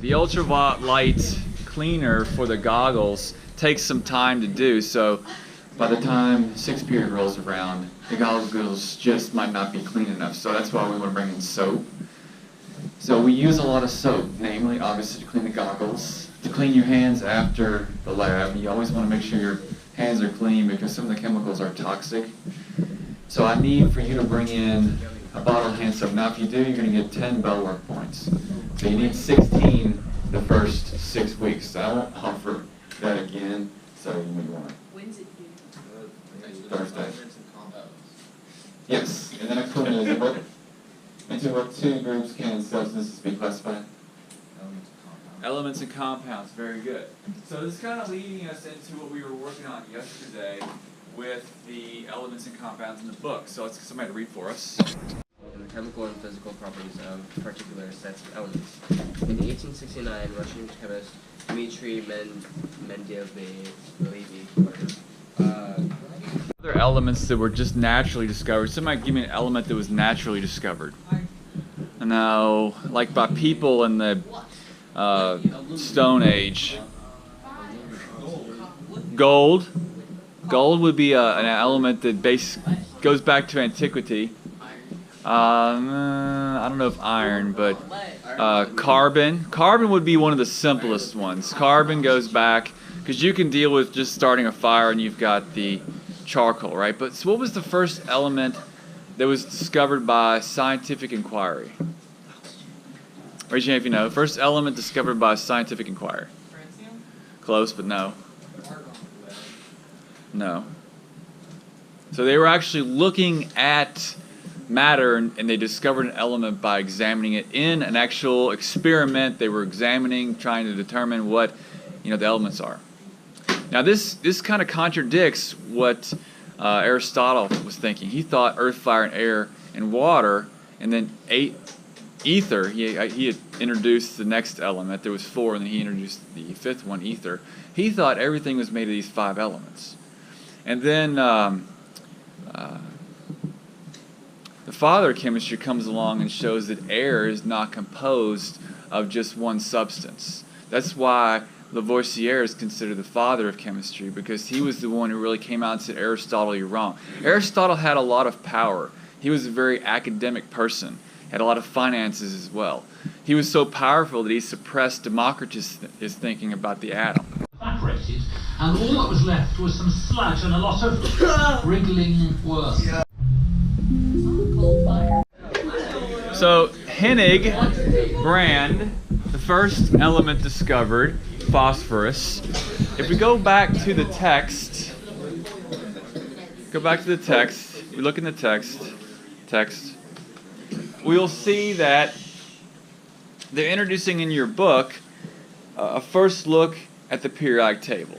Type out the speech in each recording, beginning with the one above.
The ultraviolet cleaner for the goggles takes some time to do, so by the time 6th period rolls around, the goggles just might not be clean enough. So that's why we want to bring in soap. So we use a lot of soap, namely, obviously, to clean the goggles. To clean your hands after the lab, you always want to make sure your hands are clean because some of the chemicals are toxic. So I need for you to bring in a bottle of hand soap. Now if you do, you're going to get 10 bell work points. So you need 16 the first 6 weeks. So I won't offer that again, so you may want it. When's it due? Thursday. Yes, and then I put into what 2 groups can substances be classified? Elements and compounds, very good. So this is kind of leading us into what we were working on yesterday with the elements and compounds in the book. So let's get somebody to read for us. The chemical and physical properties of particular sets of elements. In 1869, Russian chemist Dmitry Other elements that were just naturally discovered. Somebody give me an element that was naturally discovered. Now, like by people in the Stone Age. Gold. Gold would be an element that goes back to antiquity. I don't know if iron, but carbon. Carbon would be one of the simplest ones. Carbon goes back, because you can deal with just starting a fire and you've got the charcoal, right? But so what was the first element that was discovered by scientific inquiry? Raise your hand if you know. First element discovered by scientific inquiry. Francium? Close, but no. No. So they were actually looking at matter and they discovered an element by examining it in an actual experiment. They were examining, trying to determine what the elements are. Now this kind of contradicts what Aristotle was thinking. He thought earth, fire, and air, and water, and then ether. He had introduced the next element. There was 4, and then he introduced the 5th one, ether. He thought everything was made of these 5 elements. And then the father of chemistry comes along and shows that air is not composed of just one substance. That's why Lavoisier is considered the father of chemistry, because he was the one who really came out and said, Aristotle, you're wrong. Aristotle had a lot of power. He was a very academic person, had a lot of finances as well. He was so powerful that he suppressed Democritus' thinking about the atom. Evaporated, and all that was left was some sludge and a lot of wriggling worms. So Hennig Brand, the first element discovered, phosphorus. If we go back to the text, we look in the text, we'll see that they're introducing in your book a first look at the periodic table.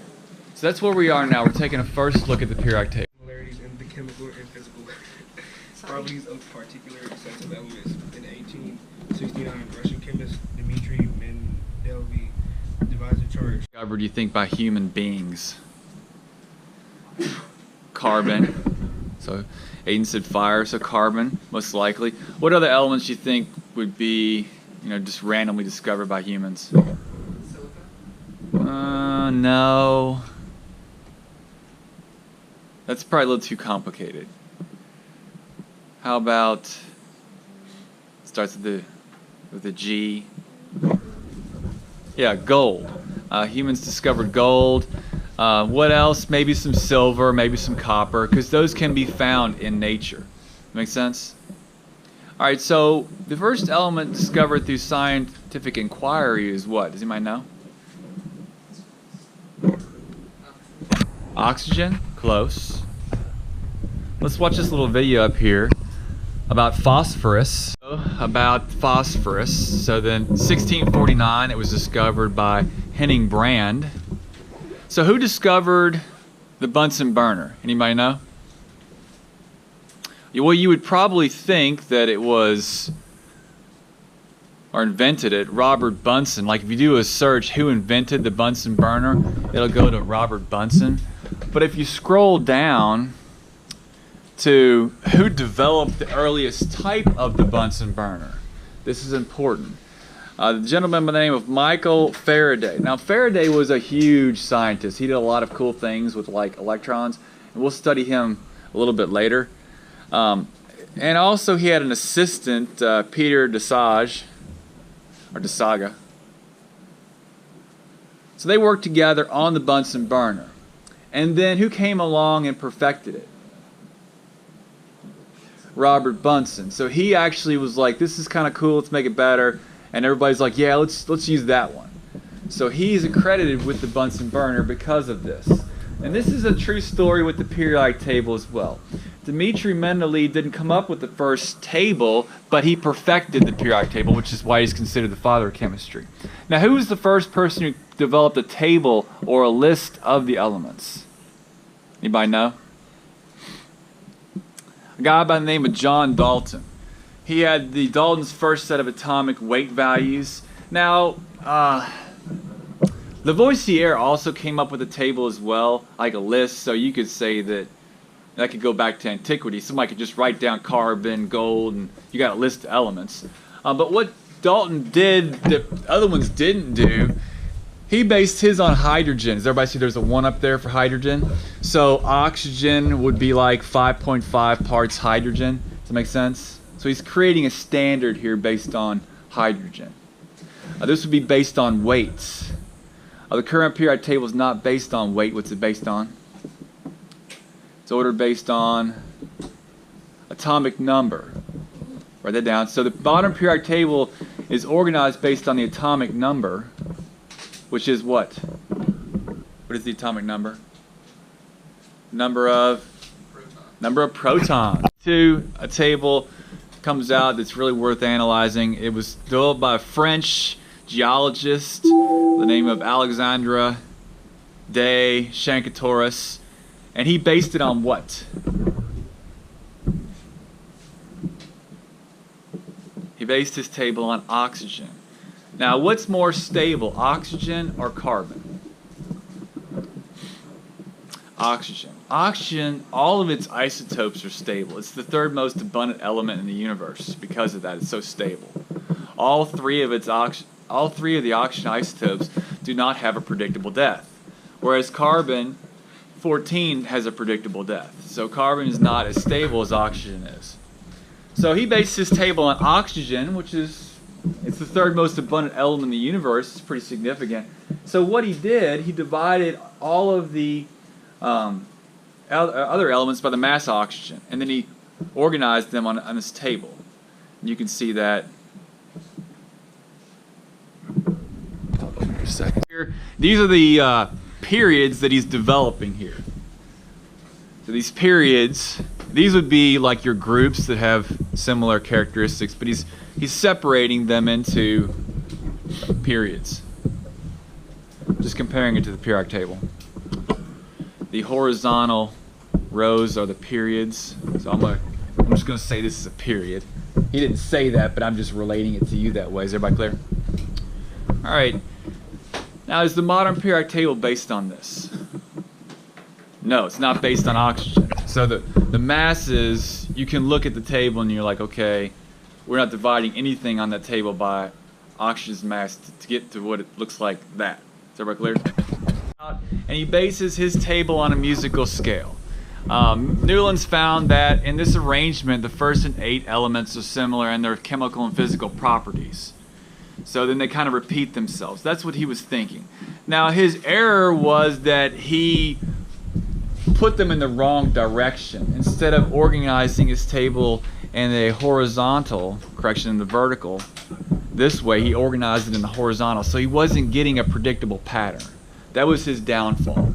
So that's where we are now. We're taking a first look at the periodic table. Similarities in the chemical and physical properties of particular sets of elements. In 1869, Russian chemist Dmitry Mendeleev devised a chart. Discovered, do you think, by human beings? Carbon. So Aiden said fire, so carbon, most likely. What other elements do you think would be, just randomly discovered by humans? No. That's probably a little too complicated. How about, starts with a G. Yeah, gold. Humans discovered gold. What else? Maybe some silver, maybe some copper, because those can be found in nature. Make sense? All right, so the first element discovered through scientific inquiry is what? Does anybody know? Oxygen? Close. Let's watch this little video up here about phosphorus. So then 1649 it was discovered by Henning Brand. So who discovered the Bunsen burner? Anybody know? Well, you would probably think that it was, or invented it, Robert Bunsen. Like if you do a search, who invented the Bunsen burner, it'll go to Robert Bunsen. But if you scroll down to who developed the earliest type of the Bunsen burner, this is important. The gentleman by the name of Michael Faraday. Now Faraday was a huge scientist. He did a lot of cool things with like electrons, and we'll study him a little bit later. And also he had an assistant, Peter Desage, or Desaga. So they worked together on the Bunsen burner. And then who came along and perfected it? Robert Bunsen. So he actually was like, this is kind of cool, let's make it better. And everybody's like, yeah, let's use that one. So he's accredited with the Bunsen burner because of this. And this is a true story with the periodic table as well. Dmitri Mendeleev didn't come up with the first table, but he perfected the periodic table, which is why he's considered the father of chemistry. Now, who was the first person who developed a table or a list of the elements? Anybody know? A guy by the name of John Dalton. He had Dalton's first set of atomic weight values. Now, Lavoisier also came up with a table as well, like a list, so you could say that could go back to antiquity. Somebody could just write down carbon, gold, and you got a list of elements. But what Dalton did that other ones didn't do, he based his on hydrogen. Does everybody see there's a 1 up there for hydrogen? So oxygen would be like 5.5 parts hydrogen. Does that make sense? So he's creating a standard here based on hydrogen. This would be based on weights. The current periodic table is not based on weight. What's it based on? It's ordered based on atomic number. Write that down. So the modern periodic table is organized based on the atomic number, which is what? What is the atomic number? Number of protons. To a table comes out that's really worth analyzing. It was developed by a French geologist, the name of Alexandre de Shankha Taurus, and he based it on what? He based his table on oxygen. Now, what's more stable, oxygen or carbon? Oxygen. Oxygen, all of its isotopes are stable. It's the third most abundant element in the universe. Because of that, it's so stable. All three of the oxygen isotopes do not have a predictable death, whereas carbon 14 has a predictable death. So carbon is not as stable as oxygen is. So he based his table on oxygen, which is it's the third most abundant element in the universe. It's pretty significant. So what he did, he divided all of the other elements by the mass oxygen, and then he organized them on this table. And you can see that. Here, these are the periods that he's developing here. So these periods, these would be like your groups that have similar characteristics, but he's separating them into periods. Just comparing it to the periodic table. The horizontal rows are the periods. So I'm just going to say this is a period. He didn't say that, but I'm just relating it to you that way. Is everybody clear? All right. Now, is the modern periodic table based on this? No, it's not based on oxygen. So the masses, you can look at the table and you're like, okay, we're not dividing anything on that table by oxygen's mass to get to what it looks like that. Is everybody clear? And he bases his table on a musical scale. Newlands found that in this arrangement, the first and 8 elements are similar in their chemical and physical properties. So then they kind of repeat themselves. That's what he was thinking. Now his error was that he put them in the wrong direction. Instead of organizing his table in a horizontal, in the vertical, this way he organized it in the horizontal. So he wasn't getting a predictable pattern. That was his downfall.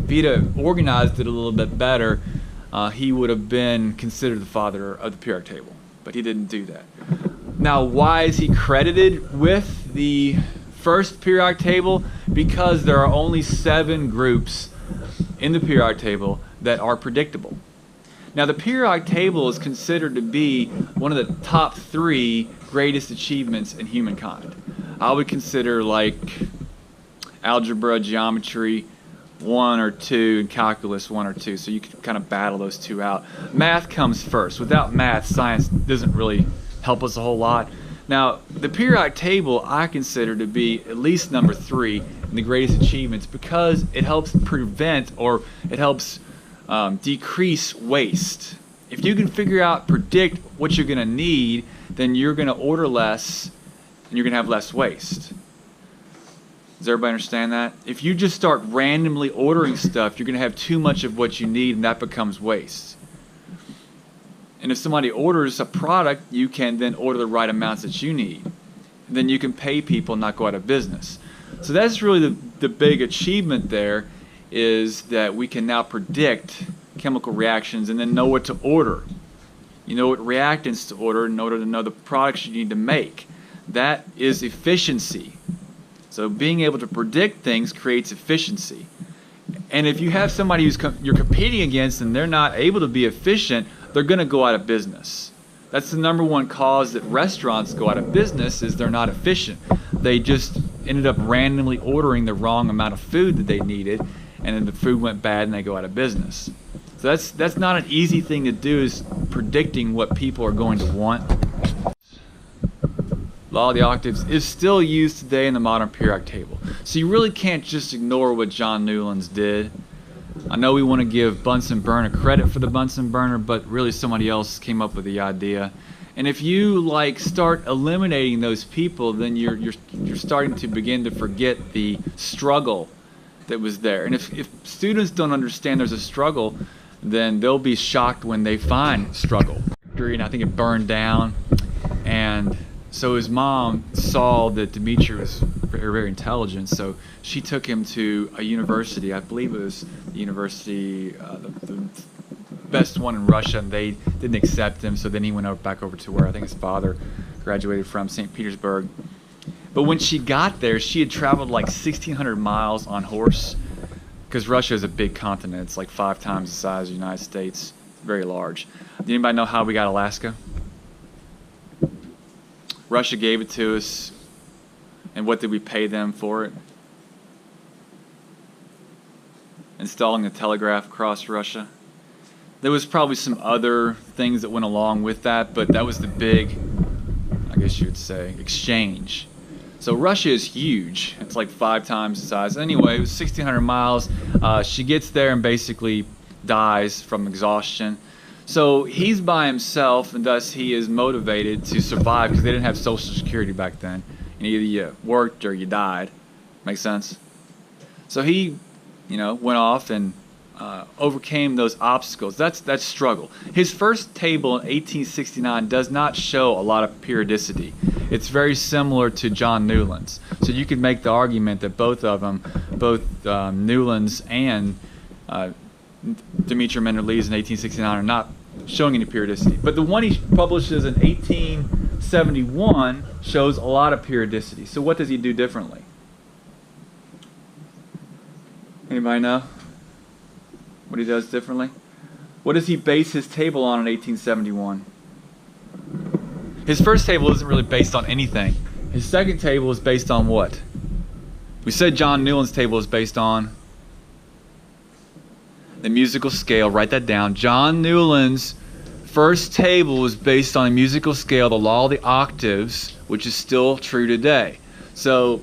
If he'd have organized it a little bit better, he would have been considered the father of the periodic table. But he didn't do that. Now, why is he credited with the first periodic table? Because there are only 7 groups in the periodic table that are predictable. Now, the periodic table is considered to be one of the top 3 greatest achievements in humankind. I would consider like algebra, geometry 1 or 2, and calculus 1 or 2. So you can kind of battle those 2 out. Math comes first. Without math, science doesn't really help us a whole lot. Now, the periodic table I consider to be at least number 3 in the greatest achievements because it helps prevent, or it helps decrease waste. If you can predict what you're going to need, then you're going to order less and you're going to have less waste. Does everybody understand that? If you just start randomly ordering stuff, you're going to have too much of what you need, and that becomes waste. And if somebody orders a product, you can then order the right amounts that you need. And then you can pay people and not go out of business. So that's really the big achievement there, is that we can now predict chemical reactions and then know what to order. You know what reactants to order in order to know the products you need to make. That is efficiency. So being able to predict things creates efficiency. And if you have somebody you're competing against and they're not able to be efficient, they're going to go out of business. That's the number one cause that restaurants go out of business, is they're not efficient. They just ended up randomly ordering the wrong amount of food that they needed, and then the food went bad and they go out of business. So that's not an easy thing to do, is predicting what people are going to want. Law of the octaves is still used today in the modern periodic table. So you really can't just ignore what John Newlands did. I know we want to give Bunsen Burner credit for the Bunsen Burner, but really somebody else came up with the idea. And if you start eliminating those people, then you're starting to begin to forget the struggle that was there. And if students don't understand there's a struggle, then they'll be shocked when they find struggle. And I think it burned down, and so his mom saw that Dmitri was very, very intelligent, so she took him to a university. I believe it was the university, the best one in Russia, and they didn't accept him, so then he went back over to where I think his father graduated from, St. Petersburg. But when she got there, she had traveled like 1,600 miles on horse, because Russia is a big continent. It's like 5 times the size of the United States. It's very large. Did anybody know how we got Alaska? Russia gave it to us, and what did we pay them for it? Installing the telegraph across Russia. There was probably some other things that went along with that, but that was the big, I guess you would say, exchange. So Russia is huge. It's like 5 times the size. Anyway, it was 1,600 miles. She gets there and basically dies from exhaustion. So he's by himself, and thus he is motivated to survive, because they didn't have Social Security back then. And either you worked or you died. Make sense? So he, went off and overcame those obstacles. That's struggle. His first table in 1869 does not show a lot of periodicity. It's very similar to John Newlands. So you could make the argument that both of them, both Newlands and Dmitri Mendeleev in 1869, are not showing any periodicity. But the one he publishes in 1871 shows a lot of periodicity. So what does he do differently? Anybody know what he does differently? What does he base his table on in 1871? His first table isn't really based on anything. His second table is based on what? We said John Newlands' table is based on the musical scale. Write that down. John Newlands' first table was based on a musical scale, the law of the octaves, which is still true today. So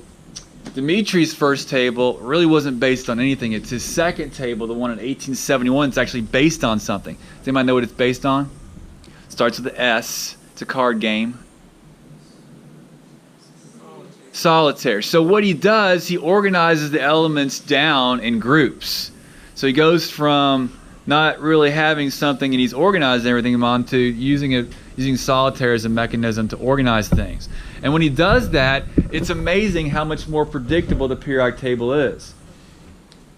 Dimitri's first table really wasn't based on anything. It's his second table, the one in 1871, it's actually based on something. Does anybody know what it's based on? It starts with the S. It's a card game. Solitaire. So what he does, he organizes the elements down in groups. So he goes from not really having something and he's organizing everything on to using solitaire as a mechanism to organize things. And when he does that, it's amazing how much more predictable the periodic table is,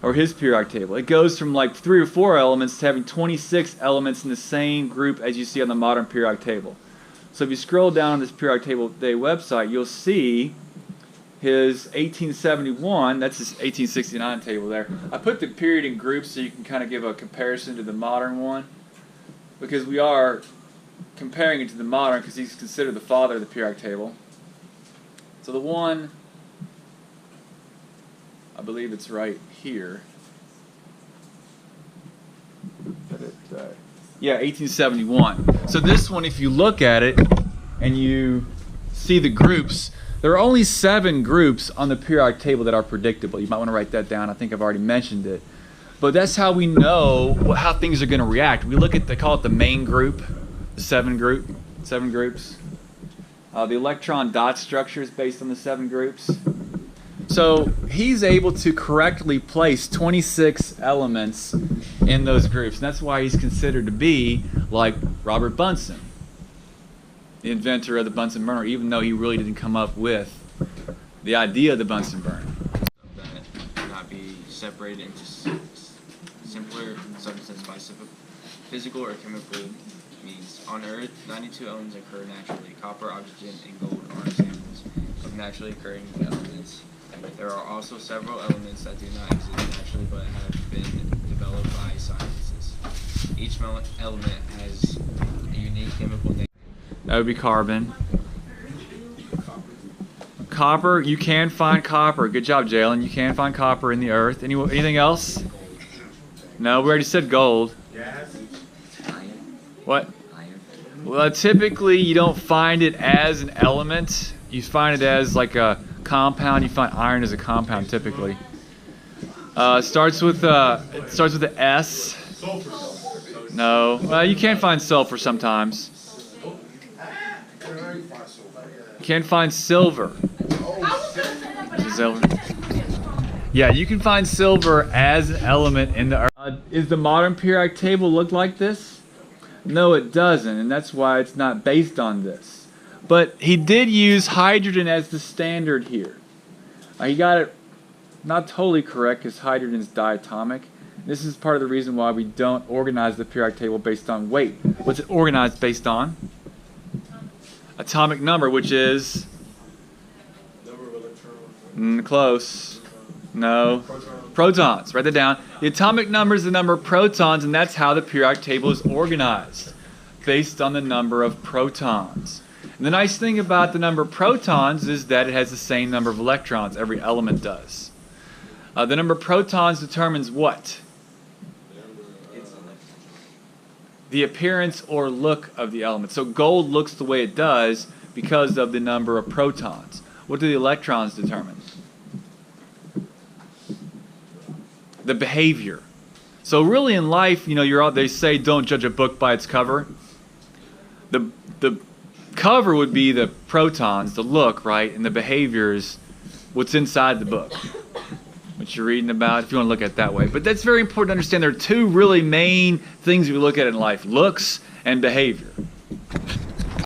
or his periodic table. It goes from like 3 or 4 elements to having 26 elements in the same group as you see on the modern periodic table. So if you scroll down on this periodic table day website, you'll see his 1871, that's his 1869 table there. I put the period in groups so you can kind of give a comparison to the modern one, because we are comparing it to the modern because he's considered the father of the periodic table. So the one, I believe it's right here. Yeah, 1871. So this one, if you look at it and you see the groups. There are only 7 groups on the periodic table that are predictable. You might want to write that down. I think I've already mentioned it. But that's how we know how things are going to react. We look at, they call it the main group, the 7 groups. The electron dot structure is based on the 7 groups. So he's able to correctly place 26 elements in those groups. And that's why he's considered to be like Robert Bunsen, the inventor of the Bunsen burner, even though he really didn't come up with the idea of the Bunsen burner. That cannot be separated into simpler substances by physical or chemical means. On Earth, 92 elements occur naturally. Copper, oxygen, and gold are examples of naturally occurring elements. There are also several elements that do not exist naturally but have been developed by scientists. Each element has a unique chemical name. That would be carbon. Copper, you can find copper. Good job, Jalen. You can find copper in the earth. Anything else? No, we already said gold. What? Well, typically you don't find it as an element. You find it as like a compound. You find iron as a compound typically. Starts with the S. No. Well, you can find sulfur sometimes. You can find silver. Yeah, you can find silver as an element in the earth. Is the modern periodic table look like this? No, it doesn't, and that's why it's not based on this. But he did use hydrogen as the standard here. He got it not totally correct because hydrogen is diatomic. This is part of the reason why we don't organize the periodic table based on weight. What's it organized based on? Atomic number, which is? Close. No. Protons. Write that down. The atomic number is the number of protons, and that's how the periodic table is organized, based on the number of protons. And the nice thing about the number of protons is that it has the same number of electrons. Every element does. The number of protons determines what? The appearance or look of the element. So gold looks the way it does because of the number of protons. What do the electrons determine? The behavior. So really in life, you know, they say don't judge a book by its cover. The cover would be the protons, the look, right? And the behavior is what's inside the book, what you're reading about, if you want to look at it that way. But that's very important to understand. There are 2 really main things we look at in life: looks and behavior.